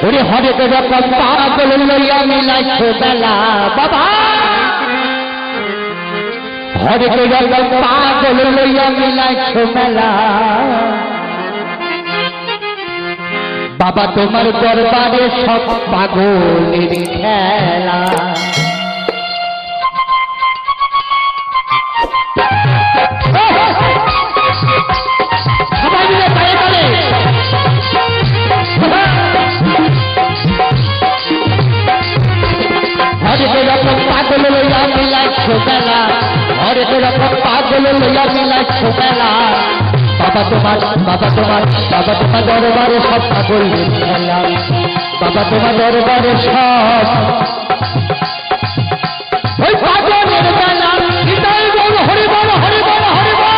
ওরে হরেক রকম পাগল লইয়া মিলাইছ বেলা বাবা, হরেক রকম পাগল লইয়া মিলাইছ বেলা বাবা, তোমার দরবারে সব পাগলের খেলা। হরেক রকম পাগল লইয়া মিলাইছ বেলা, হরেক রকম পাগল লইয়া মিলাইছ বেলা বাবা, তোমার বাবা তোমার বাবা তোমার দরবারে সব পাগলের খেলা বাবা, তোমার দরবারে সব ওই পাগলের বেলা। হৃদয় বল হরি বল হরি বল হরি বল।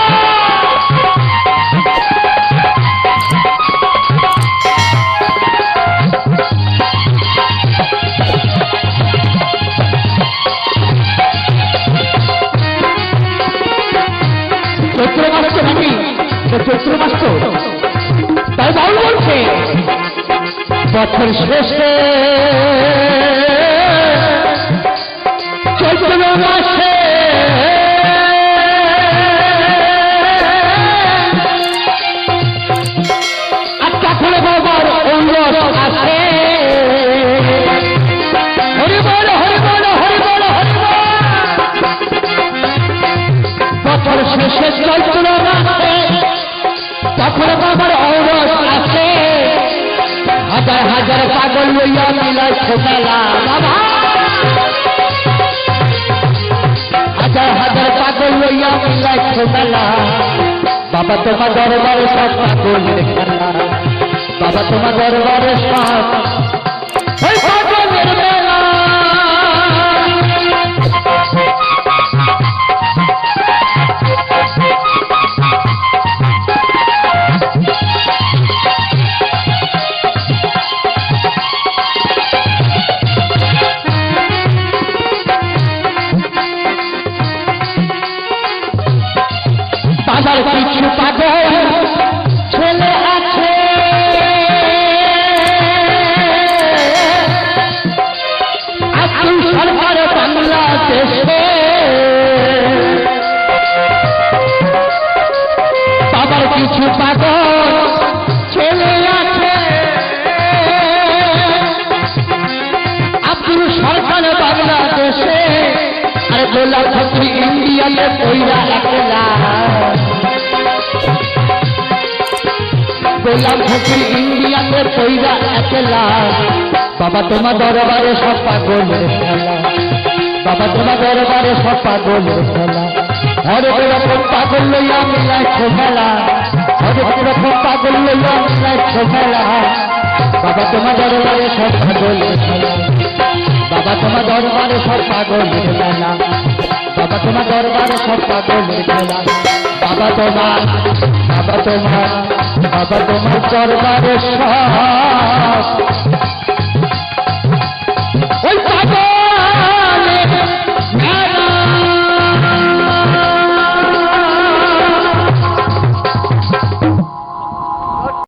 চৈত্র মাস তো নাকি, চৈত্র মাস তো, তাই বাউল বলছে বছর শেষে চৈত্র মাসে আচ্ছা করে বাবার ঔরস আসে। হরি বল হরি বল হরি বল হরি বল। বছর শেষে চৈত্র মাসে তখন বাবার ঔরস আসে, হাজার হাজার পাগল লইয়া মিলাইছ বেলা বাবা, হাজার হাজার পাগল লইয়া মিলাইছ বেলা বাবা, তোমার দরবারে সব পাগলের খেলা বাবা, তোমার দরবারে সব পাগলের মেলা। বাবার কিছু পাগল ছেলে আছে, আব্দুল সরকার বাংলাদেশে বাবার কিছু পাগল ছেলে আছে, আব্দুল সরকার বাংলাদেশে আর গোলাপ ফকরি ইন্ডিয়াতে কইরা একলা, গোলাপ ফকরি ইন্ডিয়াতে কইরা একলা বাবা, তোমার দরবারে সব পাগলের খেলা বাবা, তোমার দরবারে সব পাগলের খেলা। হরেক রকম পাগল লইয়া মিলাইছ বেলা, হরেক রকম পাগল লইয়া মিলাইছ বেলা বাবা, তোমার দরবারে সব পাগলের খেলা বাবা, তোমার দরবারে সব পাগলের খেলা বাবা, তোমার দরবারে সব পাগলের খেলা বাবা, তোমার বাবা তোমার বাবা তোমার দরবারে সব